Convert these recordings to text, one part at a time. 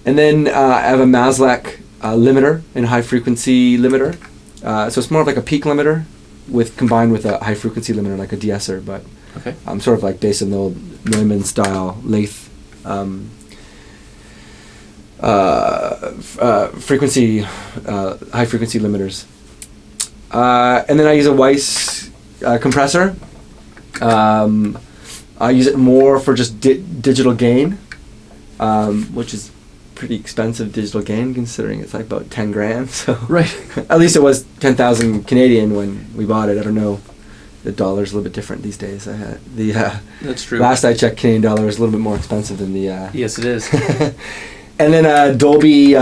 And then I have a Maslach limiter and high frequency limiter. So it's more of like a peak limiter combined with a high frequency limiter, like a de-esser, but sort of like based on the old Neumann style lathe frequency, high frequency limiters. And then I use a Weiss compressor. I use it more for just digital gain, which is pretty expensive digital gain considering it's like about 10 grand. So right. At least it was 10,000 Canadian when we bought it. I don't know. The dollar's a little bit different these days. That's true. Last I checked, Canadian dollar is a little bit more expensive than the. Yes, it is. And then a Dolby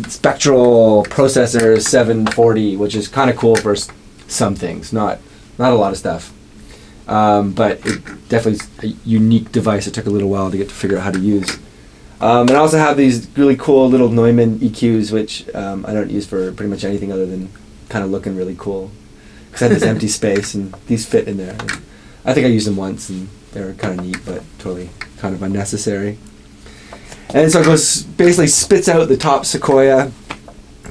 spectral processor 740, which is kind of cool for some things, not a lot of stuff. But it definitely is a unique device. It took a little while to get to figure out how to use. And I also have these really cool little Neumann EQs, which I don't use for pretty much anything other than kind of looking really cool. Because I had this empty space, and these fit in there. And I think I used them once, and they were kind of neat, but totally kind of unnecessary. And so it basically spits out the top Sequoia,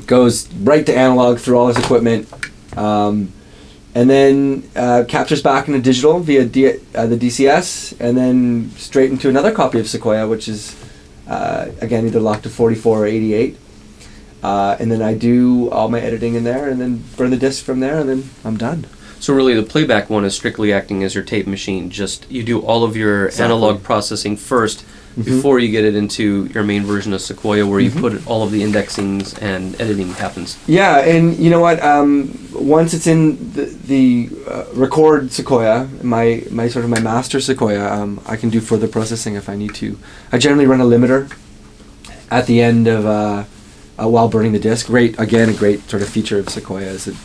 goes right to analog through all this equipment, and then captures back into digital via the DCS, and then straight into another copy of Sequoia, which is again either locked to 44 or 88. And then I do all my editing in there, and then burn the disc from there, and then I'm done. So really the playback one is strictly acting as your tape machine. Just you do all of your analog processing first before you get it into your main version of Sequoia, where you put all of the indexings and editing happens. Yeah, and you know what? Once it's in the record Sequoia, my master Sequoia, I can do further processing if I need to. I generally run a limiter at the end of while burning the disc. A great sort of feature of Sequoia is that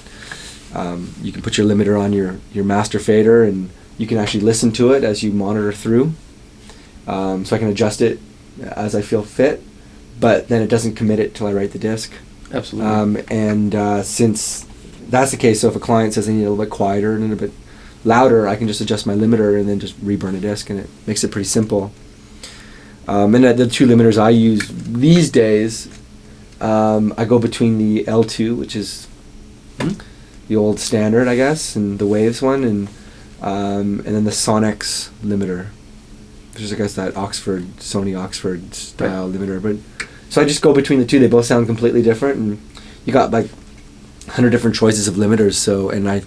you can put your limiter on your master fader, and you can actually listen to it as you monitor through. So I can adjust it as I feel fit, but then it doesn't commit it till I write the disc. Absolutely. And since that's the case, so if a client says they need a little bit quieter and a little bit louder, I can just adjust my limiter and then just reburn a disc, and it makes it pretty simple. And the two limiters I use these days, I go between the L2, which is the old standard, I guess, and the Waves one, and then the Sonex limiter, which is, I guess, that Sony Oxford style limiter. But so I just go between the two. They both sound completely different, and you got like 100 different choices of limiters. So, and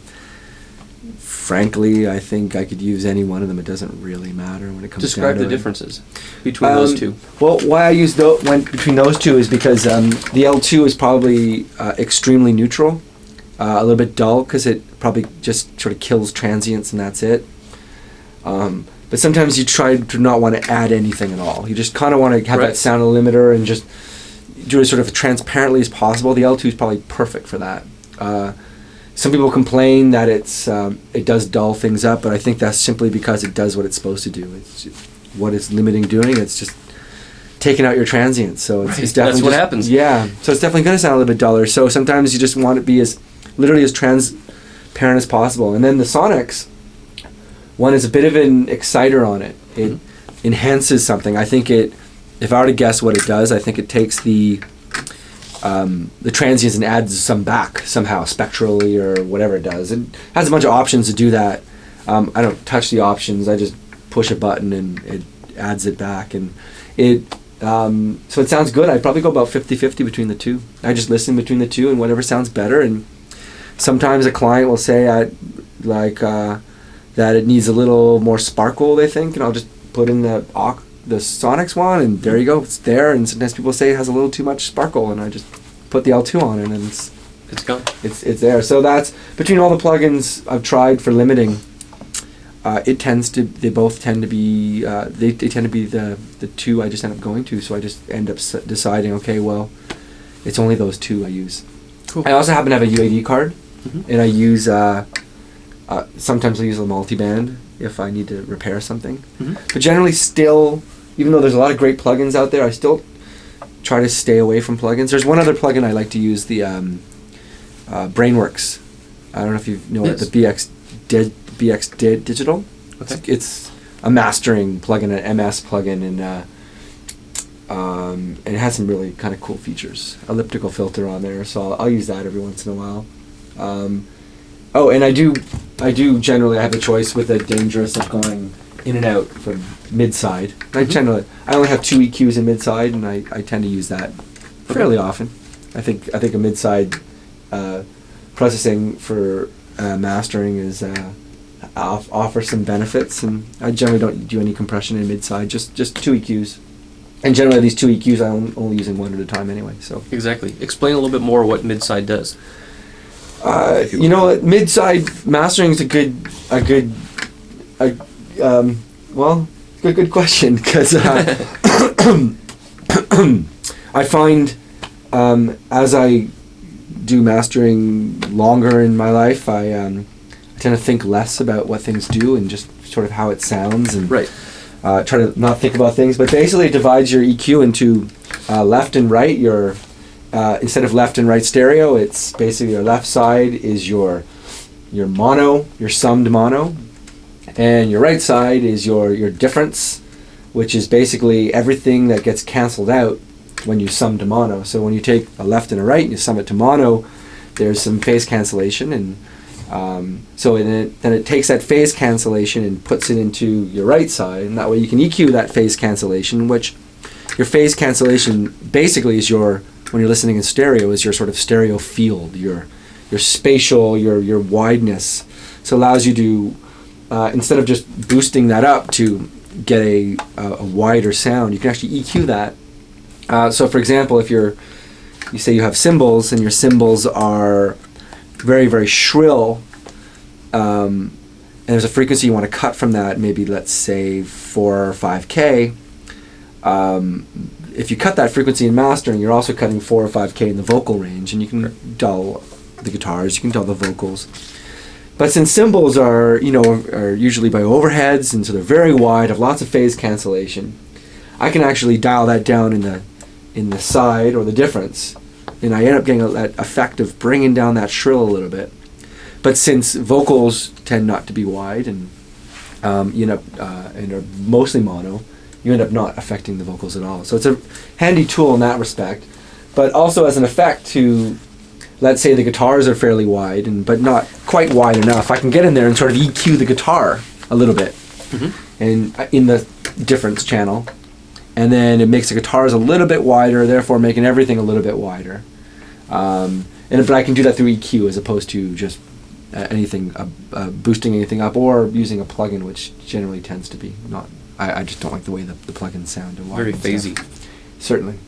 frankly, I think I could use any one of them. It doesn't really matter when it comes down to it. Describe the differences between those two. Well, why I use between those two is because the L2 is probably extremely neutral, a little bit dull because it probably just sort of kills transients and that's it. But sometimes you try to not want to add anything at all. You just kind of want to have that sound limiter and just do it sort of transparently as possible. The L2 is probably perfect for that. Some people complain that it does dull things up, but I think that's simply because it does what it's supposed to do. It's just, what it's limiting doing, it's just taking out your transients. So it's definitely that's what happens. Yeah, so it's definitely going to sound a little bit duller. So sometimes you just want it to be as literally as transparent as possible. And then the Sonics one is a bit of an exciter on it. It enhances something. I think if I were to guess what it does, I think it takes the transients and adds some back somehow, spectrally or whatever it does. It has a bunch of options to do that. I don't touch the options. I just push a button and it adds it back. And so it sounds good. I'd probably go about 50-50 between the two. I just listen between the two and whatever sounds better. And sometimes a client will say that it needs a little more sparkle, they think, and I'll just put in the Sonics one, and there you go, it's there. And sometimes people say it has a little too much sparkle, and I just put the L2 on it, and it's gone. It's there. So that's between all the plugins I've tried for limiting. They both tend to be they tend to be the two I just end up going to. So I just end up deciding, okay, well, it's only those two I use. Cool. I also happen to have a UAD card, and I use sometimes I use a multiband if I need to repair something. But generally, still, even though there's a lot of great plugins out there, I still try to stay away from plugins. There's one other plugin I like to use, the Brainworks. I don't know if you know it, the BX Digital. Okay. It's a mastering plugin, an MS plugin, and And it has some really kind of cool features. Elliptical filter on there, so I'll use that every once in a while. Oh, and I do generally have a choice with the Dangerous of going in and out from mid-side. I only have 2 EQs in mid-side, and I tend to use that fairly often. I think a mid-side processing for mastering is offers some benefits, and I generally don't do any compression in mid-side, just 2 EQs. And generally these 2 EQs I'm only using one at a time anyway. So Exactly. Explain a little bit more what mid-side does. Mid-side mastering is a good question, because I find as I do mastering longer in my life, I tend to think less about what things do and just sort of how it sounds, and Right. try to not think about things. But basically it divides your EQ into left and right. Instead of left and right stereo, it's basically your left side is your mono, your summed mono, and your right side is your difference, which is basically everything that gets canceled out when you sum to mono. So when you take a left and a right and you sum it to mono, there's some phase cancellation, and then it takes that phase cancellation and puts it into your right side, and that way you can EQ that phase cancellation, which your phase cancellation basically is when you're listening in stereo, is your sort of stereo field, your spatial, your wideness. So it allows you to, instead of just boosting that up to get a wider sound, you can actually EQ that. So for example, if you say you have cymbals, and your cymbals are very, very shrill, and there's a frequency you want to cut from that, maybe let's say 4 or 5K. If you cut that frequency in mastering, you're also cutting 4 or 5K in the vocal range, and you can dull the guitars, you can dull the vocals. But since cymbals are usually by overheads, and so they're very wide, have lots of phase cancellation, I can actually dial that down in the side or the difference, and I end up getting that effect of bringing down that shrill a little bit. But since vocals tend not to be wide, and and are mostly mono, you end up not affecting the vocals at all. So it's a handy tool in that respect. But also as an effect to, let's say the guitars are fairly wide, but not quite wide enough, I can get in there and sort of EQ the guitar a little bit, and in the difference channel. And then it makes the guitars a little bit wider, therefore making everything a little bit wider. But I can do that through EQ as opposed to just boosting anything up, or using a plugin, which generally tends to be not. I just don't like the way the plugins sound. Very phasey. Certainly.